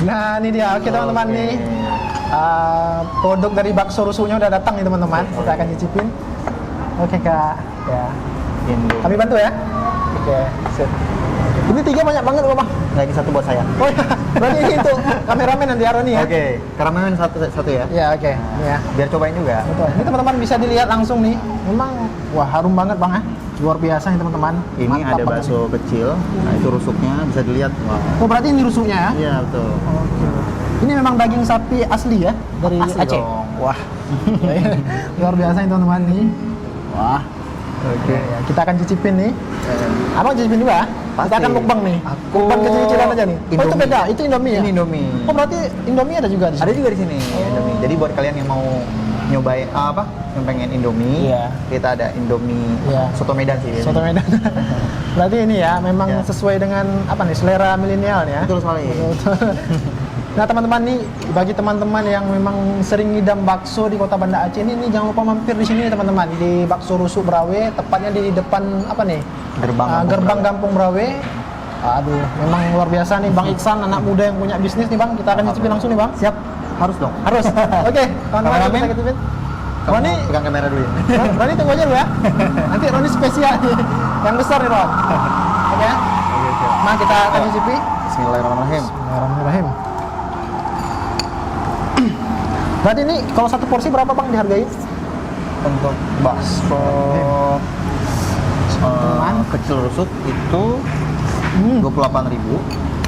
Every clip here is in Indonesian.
Nah ini dia, oke teman-teman nih produk dari bakso rusuhnya udah datang nih teman-teman. Kita akan cicipin. Oke kak, ya. Kami bantu ya. Oke, sip. Ini 3 banyak banget loh bang. Nah ini 1 buat saya. Oh ya, berarti ini untuk kameramen nanti Aroni ya. Oke, kameramen satu ya. Ya oke. Ini ya. Biar cobain juga. Betul. Ini teman-teman bisa dilihat langsung nih. Memang wah harum banget bang ya. Luar biasa nih teman-teman. Ini Mantap ada bakso kecil. Nah itu rusuknya bisa dilihat. Wah. Oh berarti ini rusuknya ya? Iya betul. Oke. Ini memang daging sapi asli ya dari Asli Aceh. dong. Wah. Luar biasa nih teman-teman nih. Wah. Oke. Ya, kita akan cicipin nih. Abang cicipin juga? Pasti. Kita akan mukbang nih. Aku Mukbang kecil-kecilan aja nih. Oh itu Indomie. beda, itu Indomie ya? Ini Indomie. Oh berarti Indomie ada juga di sini? Ada juga di sini Indomie. Jadi buat kalian yang mau nyobain yang pengen Indomie, Iya. kita ada Indomie Iya. soto Medan sih. Soto Medan. Berarti ini ya memang Ya. sesuai dengan apa nih selera milenial ya. Betul sekali. Betul. Nah teman-teman nih bagi teman-teman yang memang sering ngidam bakso di Kota Banda Aceh ini jangan lupa mampir di sini teman-teman di Bakso Rusuk Brawe, tepatnya di depan apa nih? Gerbang Kampung Brawe. Aduh, memang luar biasa nih Bang Iksan, anak muda yang punya bisnis nih Bang. Kita akan cicipin langsung nih Bang. Siap, harus dong. Harus. Oke, kawan-kawan Kameramen. kita cicipin. Kamu Roni, pegang kamera dulu ya. Roni tunggu aja lu ya. Nanti Roni spesial nih. Yang besar nih Ron. Oke. Nah, kita akan cicipi. Bismillahirrahmanirrahim. Bismillahirrahmanirrahim. Berarti ini kalau satu porsi berapa Bang dihargai? Untuk bakso kecil rusuk itu 28.000.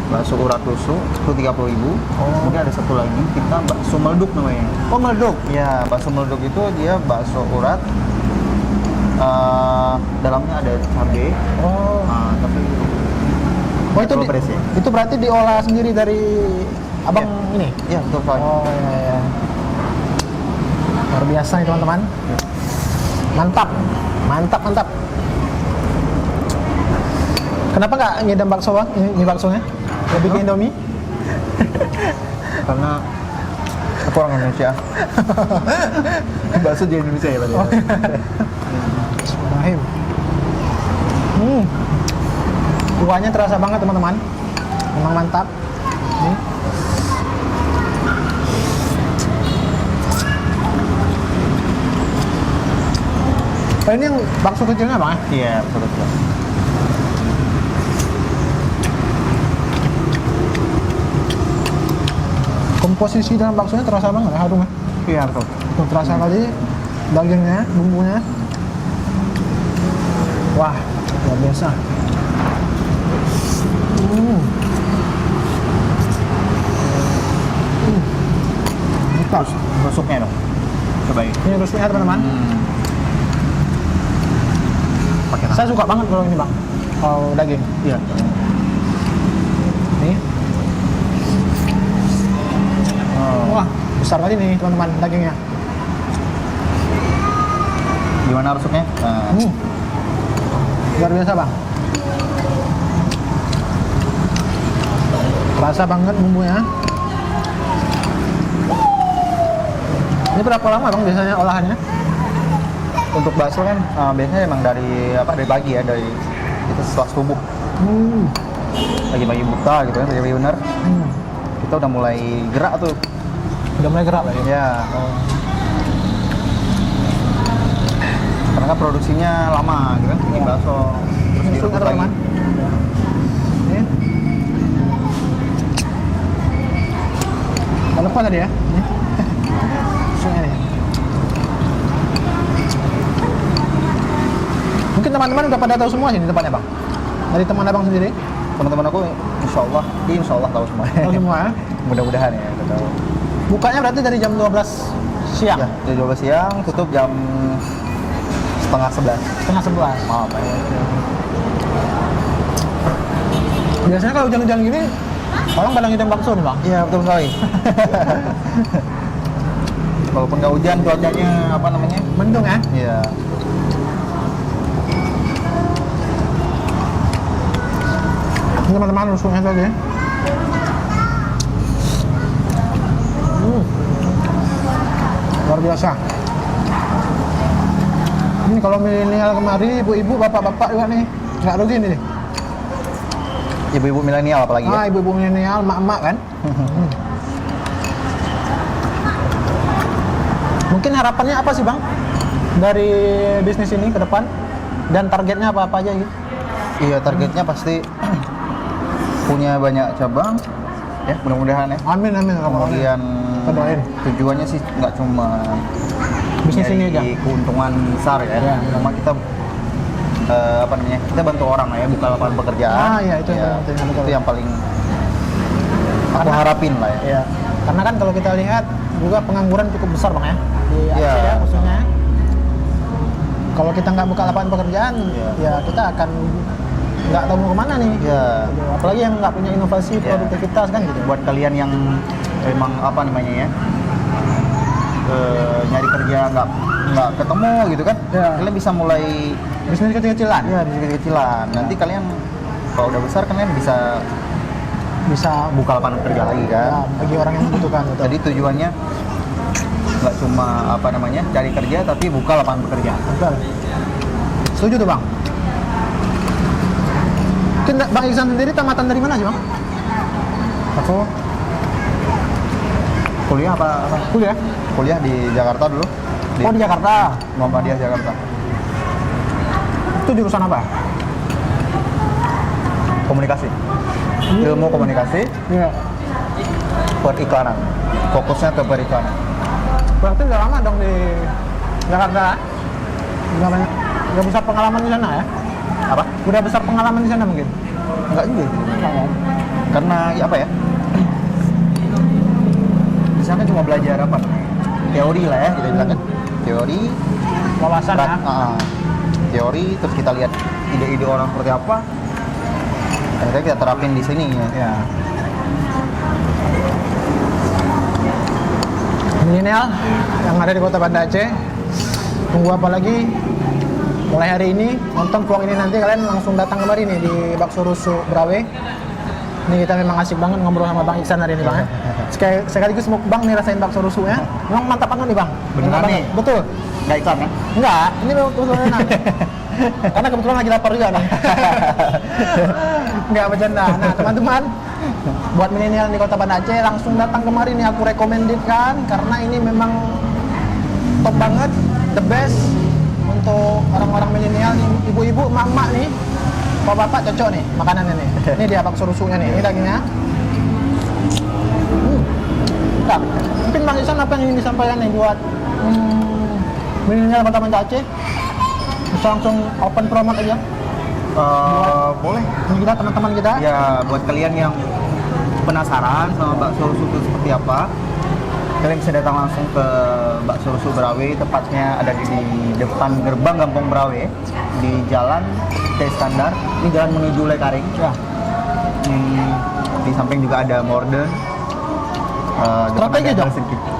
Bakso urat rusuk itu 30.000. Kemudian ada satu lagi kita bakso meleduk namanya. Oh, meleduk. Ya, bakso meleduk itu dia bakso urat. Dalamnya ada cabai. Oh. Tapi Oh itu pedes ya. itu berarti diolah sendiri dari Abang ini? Iya, betul sekali. Oh iya. Luar biasa nih teman-teman. Mantap. Mantap. Kenapa nggak ngidam bakso Bang? Ini baksonya? Lebih ke Indomie? Karena aku orang Indonesia. Bakso di Indonesia ya, Pak. Oh. Bismillahirrahmanirrahim. Kuahnya terasa banget teman-teman. Memang mantap. Nih. Oh, ini yang bakso kecilnya Bang? Iya, betul. Komposisi dalam baksonya terasa banget ya, harum ya. Iya, betul. Tuh, terasa kali dagingnya, bumbunya. Wah, luar biasa. Mantap. Rusuknya dong. Cobain. Ini rusuknya teman-teman. Pakai nasi. Saya suka banget kalau ini Bang. Kalau daging. Iya. Nih. Wah, besar kali nih teman-teman dagingnya. Gimana rusuknya? Luar biasa Bang. Terasa banget bumbunya. Ini berapa lama Bang biasanya olahannya? Untuk bakso kan biasanya emang dari pagi ya, dari kita setelah subuh. Pagi-pagi buta gitu kan, pagi bener. Kita udah mulai gerak tuh. Udah mulai gerak lah ya? Ya. Karena kan produksinya lama gitu kan, bikin bakso. Terus Ini direbus ada lagi. teman. Ini. Kalau apa tadi ya? Ini. Susunya nih. Mungkin teman-teman udah pada tahu semua sih di tempatnya Bang. Dari teman Abang sendiri? Teman-teman aku insya Allah tahu semua. Tahu semua ya? Mudah-mudahan ya, udah tahu. Bukanya berarti dari jam 12 siang? Ya, dari 12 siang, tutup jam setengah 11. Setengah 11. Maaf ya. Biasanya kalau hujan-hujan gini, orang pada ngidam bakso nih Bang? Iya, betul sekali. Walaupun nggak hujan, cuacanya Mendung ya? Iya. Ini teman-teman rusuknya tadi. Luar biasa. Ini kalau milenial kemari, ibu-ibu, bapak-bapak juga nih, nggak rugi nih. Ibu-ibu milenial apalagi ya. Ibu-ibu milenial, emak-emak kan. Mungkin harapannya apa sih Bang dari bisnis ini ke depan? Dan targetnya apa-apa aja gitu? Iya, targetnya pasti punya banyak cabang ya, mudah-mudahan ya. Amin. Kemudian Kita doain. tujuannya sih nggak cuma Bisnis ini aja. keuntungan besar ya, Ya. cuma kita apa namanya, kita bantu orang lah ya, buka lapangan pekerjaan. Iya, itu yang penting, betul. Itu yang paling aku Karena- harapin lah ya. Iya. Karena kan kalau kita lihat juga pengangguran cukup besar Bang ya di Aceh Iya. ya khususnya. Kalau kita nggak buka lapangan pekerjaan, Iya. ya kita akan nggak tahu mau kemana nih. Iya. Gitu. Apalagi yang nggak punya inovasi Iya. produktivitas kan gitu. Buat kalian yang memang apa namanya ya, nyari kerja nggak ketemu gitu kan, Iya. kalian bisa mulai Bisnis kecil-kecilan. ya bisnis kecil-kecilan. Nanti kalian kalau udah besar kalian bisa Bisa buka lapangan kerja lagi kan. ya, bagi orang yang membutuhkan. Betul. Jadi tujuannya nggak cuma apa namanya cari kerja, tapi buka lapangan pekerjaan. Betul. Setuju tuh Bang. Mungkin Bang Iksan sendiri tamatan dari mana sih Bang? Aku kuliah apa? Kuliah. Kuliah di Jakarta dulu. Oh di Jakarta. Muhammadiyah Jakarta. Itu jurusan apa? Komunikasi. Ilmu komunikasi, Iya. periklanan. Fokusnya ke periklanan. Berarti udah lama dong di Jakarta. Udah besar pengalaman di sana ya? Apa? Udah besar pengalaman di sana mungkin? Enggak juga. Karena ya apa ya? Di sana cuma belajar apa? Teori lah ya, kita bilang kan. Teori, Wawasan ya? teori, terus kita lihat ide-ide orang seperti apa. Akhirnya kita terapin di sini ya. Ya. Milenial yang ada di Kota Banda Aceh, tunggu apa lagi? Mulai hari ini nonton vlog ini, nanti kalian langsung datang kemari nih di Bakso Rusuk Brawe. Ini kita memang asik banget ngobrol sama Bang Iksan hari ini Bang ya. Sekaligus Bang nih rasain bakso rusuknya. Memang mantap banget nih Bang. Beneran Mantap nih? banget. Betul. Nggak iklan ya? Enggak, ini memang betul enak. Karena kebetulan lagi lapar juga nih. Enggak bercanda. Nah, teman-teman, buat milenial di Kota Banda Aceh langsung datang kemari nih, aku rekomendasikan karena ini memang top banget, the best untuk orang-orang milenial nih, ibu-ibu, emak-emak nih. Bapak-bapak cocok nih makanannya nih. Ini dia bakso rusuknya nih. Ini dagingnya. Nah, mungkin Bang Iksan apa yang ingin disampaikan nih buat milenial Kota Banda Aceh? Bisa langsung open promote aja. Boleh. Ini kita teman-teman kita. Ya, buat kalian yang penasaran sama bakso rusuk itu seperti apa, kalian bisa datang langsung ke Bakso Rusuk Brawe, tepatnya ada di depan gerbang Kampung Brawe, di Jalan T Standar. Ini jalan menuju Lekaring. Ya. Di samping juga ada Morden. Strategis dong.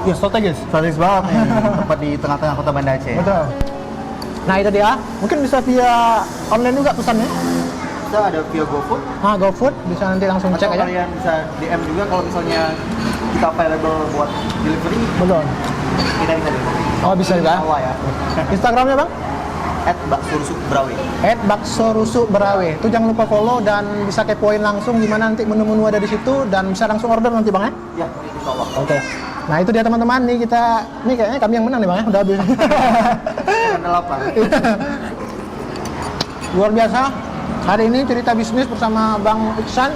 Ya, strategis. Strategis banget nih, tepat di tengah-tengah Kota Banda Aceh. Betul. Nah, itu dia. Mungkin bisa via online juga pesannya. Kita ada via GoFood. GoFood bisa nanti langsung Atau cek aja. kalian bisa DM juga kalau misalnya kita available buat delivery, Betul. kita bisa delivery. Oh, bisa juga. Awal ya. Instagramnya Bang? @baksurusukbrawe. @baksorusukbrawe. Itu jangan lupa follow dan bisa kepoin langsung gimana nanti menu-menu ada di situ dan bisa langsung order nanti Bang ya. Ya, insyaallah. Oke. Nah, itu dia teman-teman, nih kita ini kayaknya kami yang menang nih Bang ya, udah habis. Ada lapar. Luar biasa. Hari ini cerita bisnis bersama Bang Iksan,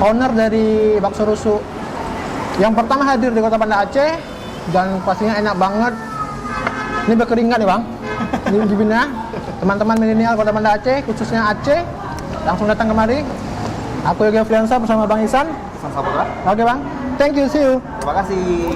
owner dari Bakso Rusuk yang pertama hadir di Kota Banda Aceh dan pastinya enak banget. Ini berkeringat nih Bang. Ini Jibina. Teman-teman milenial Kota Banda Aceh, khususnya Aceh, langsung datang kemari. Aku Yogi Afriansa bersama Bang Iksan. Sang Saputra. Oke Bang. Thank you, see you. Terima kasih.